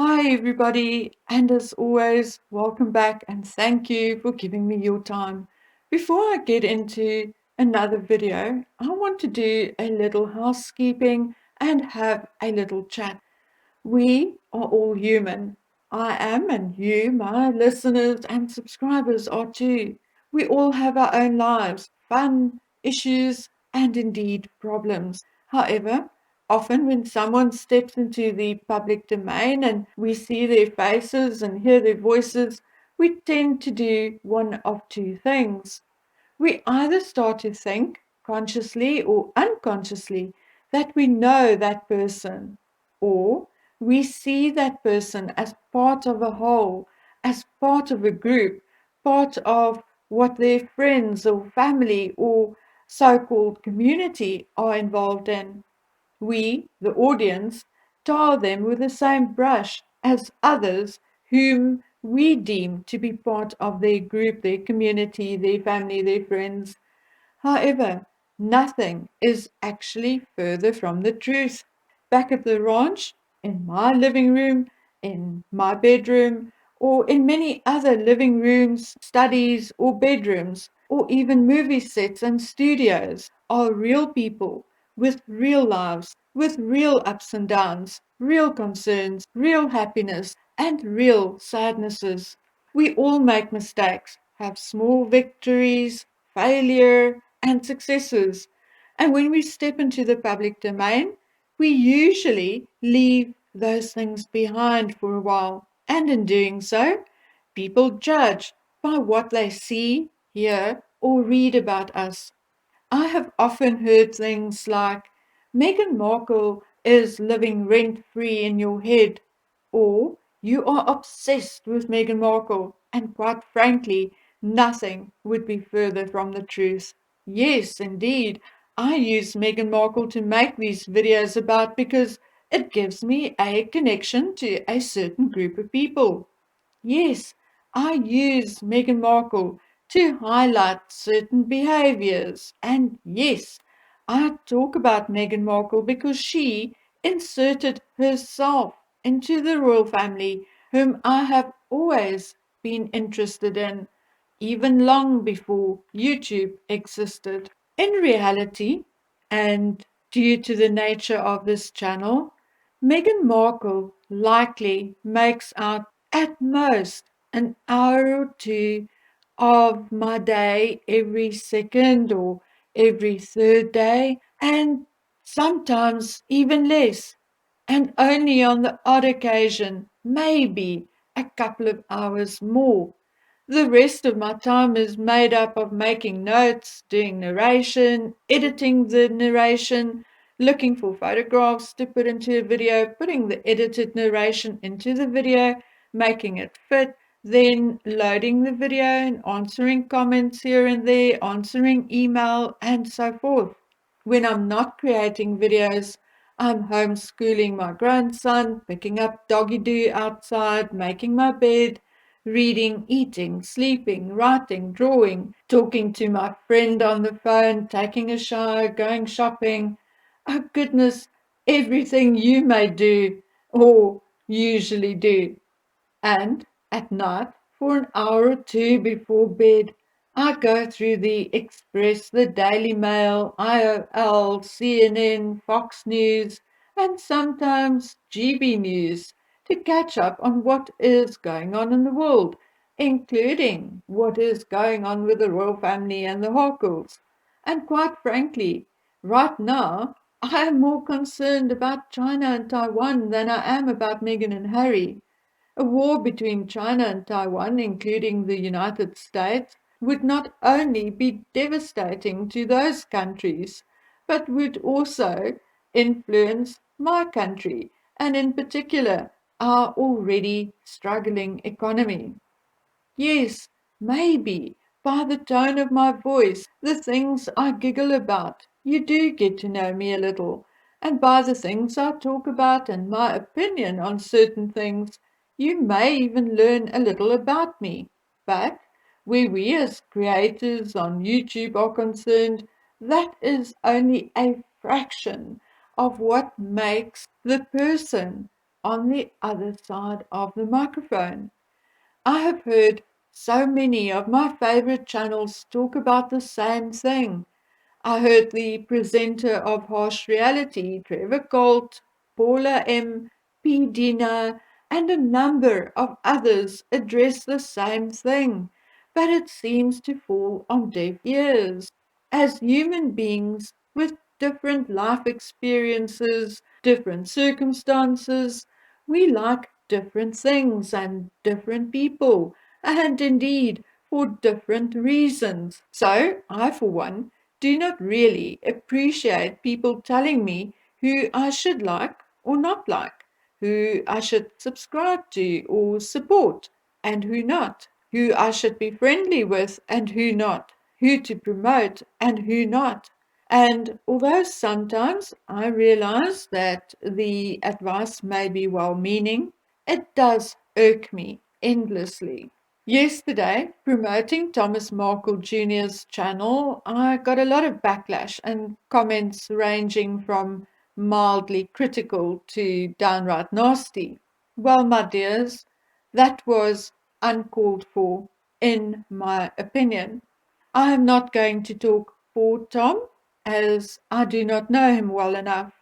Hi, everybody, and as always, welcome back and thank you for giving me your time. Before I get into another video, I want to do a little housekeeping and have a little chat. We are all human. I am, and you, my listeners and subscribers, are too. We all have our own lives, fun, issues, and indeed problems. However, often when someone steps into the public domain and we see their faces and hear their voices, we tend to do one of two things. We either start to think, consciously or unconsciously, that we know that person, or we see that person as part of a whole, as part of a group, part of what their friends or family or so called community are involved in. We, the audience, tar them with the same brush as others whom we deem to be part of their group, their community, their family, their friends. However, nothing is actually further from the truth. Back at the ranch, in my living room, in my bedroom, or in many other living rooms, studies, or bedrooms, or even movie sets and studios, are real people with real lives, with real ups and downs, real concerns, real happiness, and real sadnesses. We all make mistakes, have small victories, failure, and successes. And when we step into the public domain, we usually leave those things behind for a while. And in doing so, people judge by what they see, hear, or read about us. I have often heard things like, Meghan Markle is living rent free in your head, or you are obsessed with Meghan Markle, and quite frankly, nothing would be further from the truth. Yes, indeed, I use Meghan Markle to make these videos about because it gives me a connection to a certain group of people. Yes, I use Meghan Markle to highlight certain behaviors. And yes, I talk about Meghan Markle because she inserted herself into the royal family, whom I have always been interested in, even long before YouTube existed. In reality, and due to the nature of this channel, Meghan Markle likely makes out at most an hour or two of my day every second or every third day, and sometimes even less, and only on the odd occasion, maybe a couple of hours more. The rest of my time is made up of making notes, doing narration, editing the narration, looking for photographs to put into a video, putting the edited narration into the video, making it fit, then loading the video and answering comments here and there, answering email, and so forth. When I'm not creating videos, I'm homeschooling my grandson, picking up doggy doo outside, making my bed, reading, eating, sleeping, writing, drawing, talking to my friend on the phone, taking a shower, going shopping. Oh, goodness, everything you may do or usually do. And at night, for an hour or two before bed, I go through the Express, the Daily Mail, IOL, CNN, Fox News, and sometimes GB News to catch up on what is going on in the world, including what is going on with the royal family and the Harkles. And quite frankly, right now, I am more concerned about China and Taiwan than I am about Meghan and Harry. A war between China and Taiwan, including the United States, would not only be devastating to those countries, but would also influence my country, and in particular, our already struggling economy. Yes, maybe, by the tone of my voice, the things I giggle about, you do get to know me a little, and by the things I talk about and my opinion on certain things, you may even learn a little about me. But where we as creators on YouTube are concerned, that is only a fraction of what makes the person on the other side of the microphone. I have heard so many of my favorite channels talk about the same thing. I heard the presenter of Harsh Reality, Trevor Colt, Paula M., P. Dina, and a number of others address the same thing, but it seems to fall on deaf ears. As human beings with different life experiences, different circumstances, we like different things and different people, and indeed for different reasons. So, I, for one, do not really appreciate people telling me who I should like or not like, who I should subscribe to or support, and who not, who I should be friendly with and who not, who to promote and who not. And although sometimes I realize that the advice may be well meaning, it does irk me endlessly. Yesterday, promoting Thomas Markle Jr.'s channel, I got a lot of backlash and comments ranging from mildly critical to downright nasty. Well, my dears, that was uncalled for, in my opinion. I am not going to talk for Tom, as I do not know him well enough,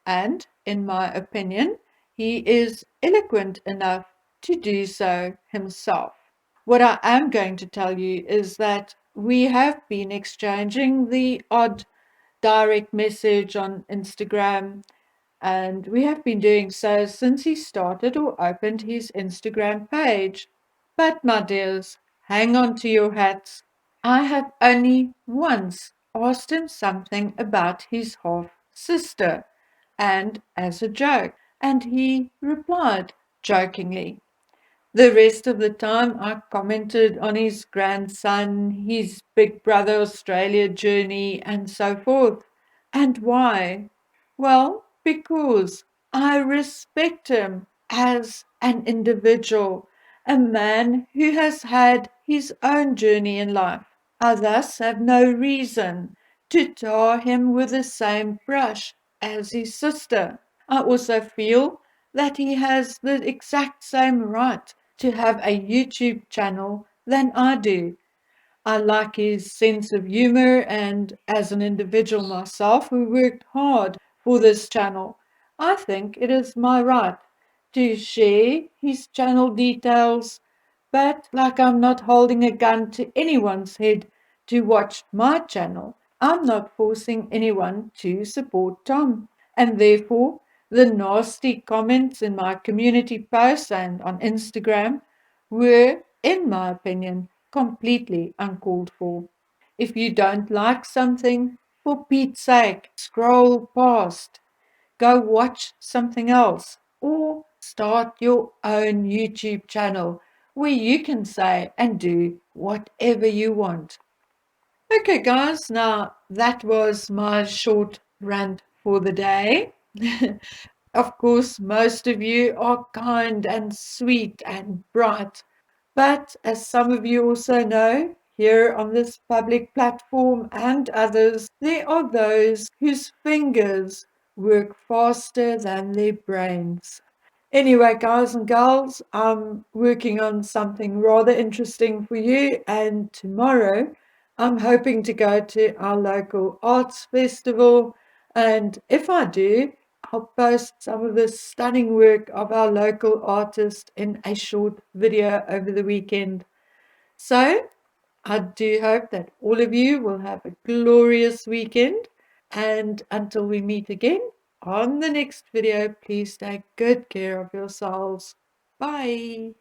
and, in my opinion, he is eloquent enough to do so himself. What I am going to tell you is that we have been exchanging the odd direct message on Instagram, and we have been doing so since he started or opened his Instagram page. But, my dears, hang on to your hats. I have only once asked him something about his half sister, and as a joke, and he replied jokingly. The rest of the time, I commented on his grandson, his Big Brother Australia journey, and so forth. And why? Well, because I respect him as an individual, a man who has had his own journey in life. I thus have no reason to tar him with the same brush as his sister. I also feel that he has the exact same right to have a YouTube channel than I do. I like his sense of humor, and as an individual myself who worked hard for this channel, I think it is my right to share his channel details, but like I'm not holding a gun to anyone's head to watch my channel, I'm not forcing anyone to support Tom, and therefore the nasty comments in my community posts and on Instagram were, in my opinion, completely uncalled for. If you don't like something, for Pete's sake, scroll past, go watch something else, or start your own YouTube channel where you can say and do whatever you want. Okay, guys, now that was my short rant for the day. Of course, most of you are kind and sweet and bright, but as some of you also know, here on this public platform and others, there are those whose fingers work faster than their brains. Anyway, guys and girls, I'm working on something rather interesting for you, and tomorrow I'm hoping to go to our local arts festival. And if I do, I'll post some of the stunning work of our local artist in a short video over the weekend. So I do hope that all of you will have a glorious weekend. And until we meet again on the next video, please take good care of yourselves. Bye.